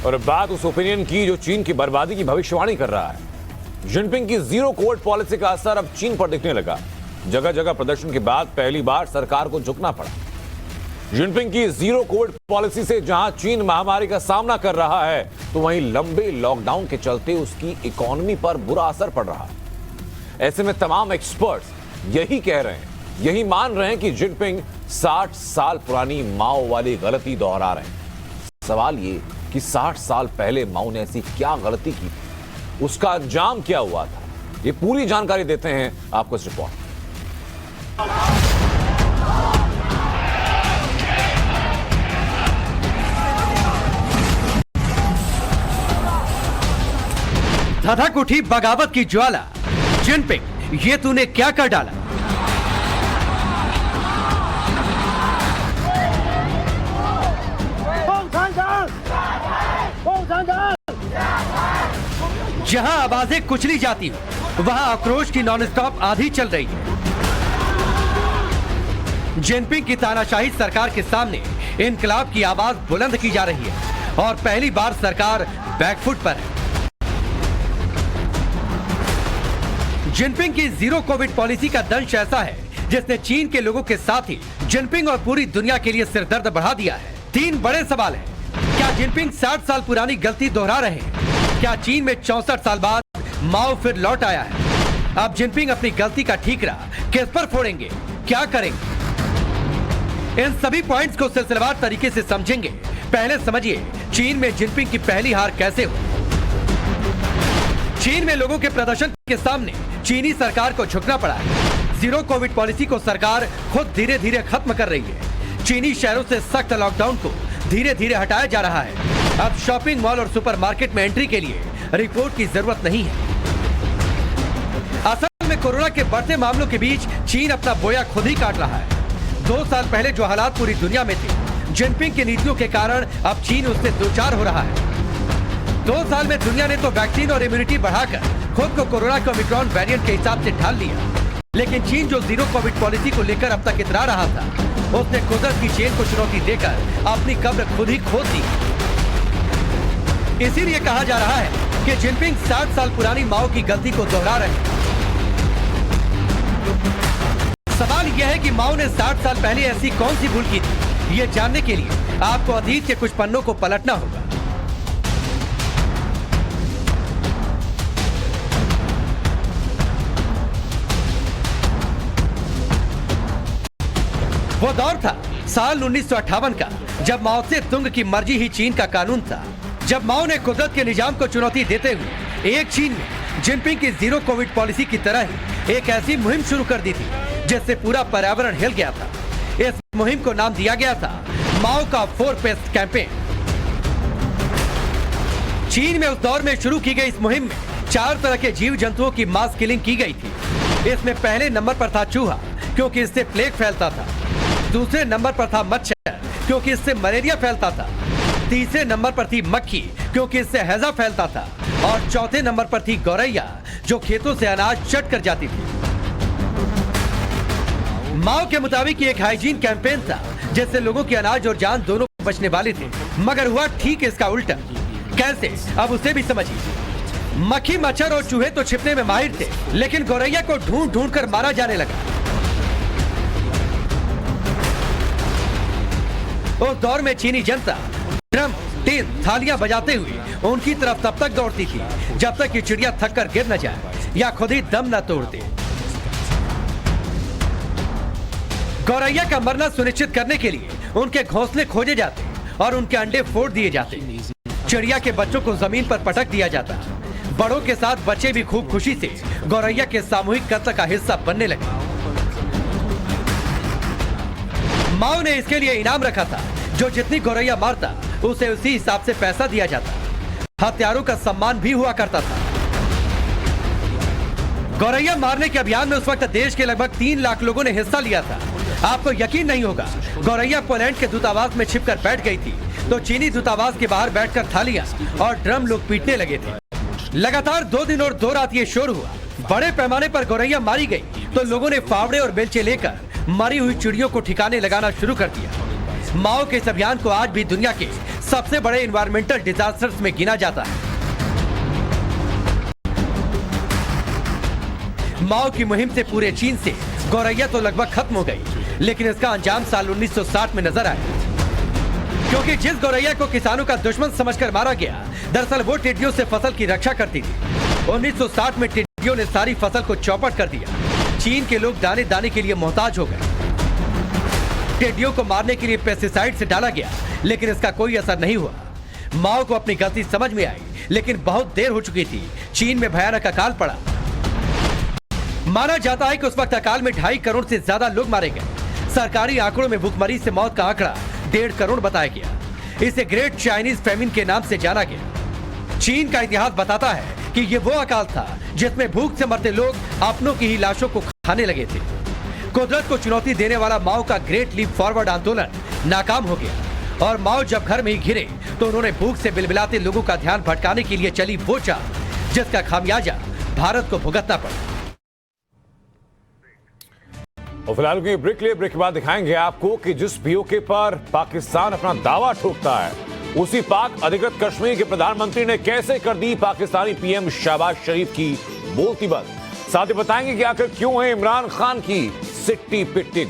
और बात उस ओपिनियन की जो चीन की बर्बादी की भविष्यवाणी कर रहा है। जिनपिंग की जीरो कोविड पॉलिसी का असर अब चीन पर दिखने लगा। जगह जगह प्रदर्शन के बाद पहली बार सरकार को झुकना पड़ा। जिनपिंग की जीरो कोविड पॉलिसी से जहां चीन महामारी का सामना कर रहा है, तो वहीं लंबे लॉकडाउन के चलते उसकी इकोनॉमी पर बुरा असर पड़ रहा है। ऐसे में तमाम एक्सपर्ट्स यही कह रहे हैं, यही मान रहे हैं कि जिनपिंग 60 साल पुरानी माओ वाली गलती दोहरा रहे हैं। सवाल ये कि 60 साल पहले माओ ने ऐसी क्या गलती की थी, उसका अंजाम क्या हुआ था, ये पूरी जानकारी देते हैं आपको इस रिपोर्ट। धधक उठी बगावत की ज्वाला। जिनपिंग, ये तूने क्या कर डाला? जहां आवाजें कुचली जाती हो, वहां आक्रोश की नॉन स्टॉप आंधी चल रही है। जिनपिंग की तानाशाही सरकार के सामने इनकलाब की आवाज बुलंद की जा रही है और पहली बार सरकार बैकफुट पर है। जिनपिंग की जीरो कोविड पॉलिसी का दंश ऐसा है जिसने चीन के लोगों के साथ ही जिनपिंग और पूरी दुनिया के लिए सिरदर्द बढ़ा दिया है। 3 बड़े सवाल हैं। क्या जिनपिंग 60 साल पुरानी गलती दोहरा रहे हैं? क्या चीन में 64 साल बाद माओ फिर लौट आया है? अब जिनपिंग अपनी गलती का ठीकरा किस पर फोड़ेंगे, क्या करेंगे? इन सभी पॉइंट्स को सिलसिलेवार तरीके से समझेंगे। पहले समझिए चीन में जिनपिंग की पहली हार कैसे हुई। चीन में लोगों के प्रदर्शन के सामने चीनी सरकार को झुकना पड़ा है। जीरो कोविड पॉलिसी को सरकार खुद धीरे धीरे खत्म कर रही है। चीनी शहरों से सख्त लॉकडाउन को धीरे धीरे हटाया जा रहा है। अब शॉपिंग मॉल और सुपरमार्केट में एंट्री के लिए रिपोर्ट की जरूरत नहीं है। असल में कोरोना के बढ़ते मामलों के बीच चीन अपना बोया खुद ही काट रहा है। 2 साल पहले जो हालात पूरी दुनिया में थे, जिनपिंग की नीतियों के कारण अब चीन उससे दो चार हो रहा है। 2 साल में दुनिया ने तो वैक्सीन और इम्यूनिटी बढ़ाकर खुद को कोरोना के ओमिक्रॉन वेरिएंट के हिसाब से ढाल लिया, लेकिन चीन जो जीरो कोविड पॉलिसी को लेकर अब तक इतरा रहा था, उसने कुदरत की चेन को चुनौती देकर अपनी कब्र खुद ही खोद दी। इसीलिए कहा जा रहा है कि जिनपिंग 60 साल पुरानी माओ की गलती को दोहरा रहे हैं। सवाल यह है कि माओ ने 60 साल पहले ऐसी कौन सी भूल की थी। ये जानने के लिए आपको अतीत के कुछ पन्नों को पलटना होगा। वो दौर था साल 1958 का, जब माओ से तुंग की मर्जी ही चीन का कानून था। जब माओ ने कुदरत के निजाम को चुनौती देते हुए एक चीन में जिनपिंग की जीरो कोविड पॉलिसी की तरह ही एक ऐसी मुहिम शुरू कर दी थी जिससे पूरा पर्यावरण हिल गया था। इस मुहिम को नाम दिया गया था माओ का 4 पेस्ट कैंपेन। चीन में उस दौर में शुरू की गई इस मुहिम में 4 तरह के जीव जंतुओं की मास किलिंग की गई थी। इसमें पहले नंबर पर था चूहा, क्योंकि इससे प्लेग फैलता था। दूसरे नंबर पर था मच्छर, क्योंकि इससे मलेरिया फैलता था। तीसरे नंबर पर थी मक्खी, क्योंकि इससे हैजा फैलता था। और चौथे नंबर पर थी गौरैया, जो खेतों से अनाज चट कर जाती थी। माओ के मुताबिक ये एक हाइजीन कैंपेन था जिससे लोगों की अनाज और जान दोनों बचने वाले थे, मगर हुआ ठीक इसका उल्टा। कैसे, अब उसे भी समझिए। मक्खी, मच्छर और चूहे तो छिपने में माहिर थे, लेकिन गौरैया को ढूंढ ढूंढ कर मारा जाने लगा। उस दौर में चीनी जनता ड्रम, टीन, थालियां बजाते हुए उनकी तरफ तब तक दौड़ती थी जब तक कि चिड़िया थक कर गिर न जाए या खुद ही दम न तोड़ दे। गौरैया का मरना सुनिश्चित करने के लिए उनके घोंसले खोजे जाते और उनके अंडे फोड़ दिए जाते। चिड़िया के बच्चों को जमीन पर पटक दिया जाता। बड़ों के साथ बच्चे भी खूब खुशी से गौरैया के सामूहिक कत्ल का हिस्सा बनने लगे। माओ ने इसके लिए इनाम रखा था, जो जितनी गौरैया मारता उसे उसी हिसाब से पैसा दिया जाता। हत्यारों का सम्मान भी हुआ करता था। गौरैया मारने के अभियान में उस वक्त देश के लगभग 3 लाख लोगों ने हिस्सा लिया था। आपको यकीन नहीं होगा, गौरैया पोलैंड के दूतावास में छिपकर बैठ गई थी तो चीनी दूतावास के बाहर बैठकर थालियां और ड्रम लोग पीटने लगे थे। लगातार 2 दिन और 2 रात ये शोर हुआ। बड़े पैमाने पर गौरैया मारी गई तो लोगों ने फावड़े और बेलचे लेकर मरी हुई चिड़ियों को ठिकाने लगाना शुरू कर दिया। माओ के इस अभियान को आज भी दुनिया के सबसे बड़े एनवायरमेंटल डिजास्टर्स में गिना जाता है। माओ की मुहिम से पूरे चीन से गौरैया तो लगभग खत्म हो गई, लेकिन इसका अंजाम साल 1960 में नजर आया, क्योंकि जिस गौरैया को किसानों का दुश्मन समझकर मारा गया, दरअसल वो टिड्डियों से फसल की रक्षा करती थी। 1960 में टिड्डियों ने सारी फसल को चौपट कर दिया। चीन के लोग दाने दाने के लिए मोहताज हो गए। टिड्डियों को मारने के लिए पेस्टिसाइड से डाला गया, लेकिन इसका कोई असर नहीं हुआ। माओ को अपनी गलती समझ में आई, लेकिन बहुत देर हो चुकी थी। चीन में भयानक अकाल पड़ा। माना जाता है कि उस वक्त अकाल में 2.5 करोड़ से ज्यादा लोग मारे गए। सरकारी आंकड़ों में भूखमरी से मौत का आंकड़ा 1.5 करोड़ बताया गया। इसे ग्रेट चाइनीज फेमिन के नाम से जाना गया। चीन का इतिहास बताता है कि ये वो अकाल था जिसमें भूख से मरते लोग अपनों की ही लाशों को खाने लगे थे। कुदरत को चुनौती देने वाला माओ का ग्रेट लीप फॉरवर्ड आंदोलन नाकाम हो गया और माओ जब घर में ही घिरे तो उन्होंने भूख से बिलबिलाते लोगों का ध्यान भटकाने के लिए चली वो चाल, जिसका खामियाजा भारत को भुगतना पड़ा। और फिलहाल की ब्रेक लिए, ब्रेक के बाद दिखाएंगे आपको कि जिस पीओके पर पाकिस्तान अपना दावा ठोकता है, उसी पाक अधिकृत कश्मीर के प्रधानमंत्री ने कैसे कर दी पाकिस्तानी पीएम शहबाज शरीफ की बोलती बंद। साथ ही बताएंगे कि आखिर क्यों है इमरान खान की सिट्टी पिट्टी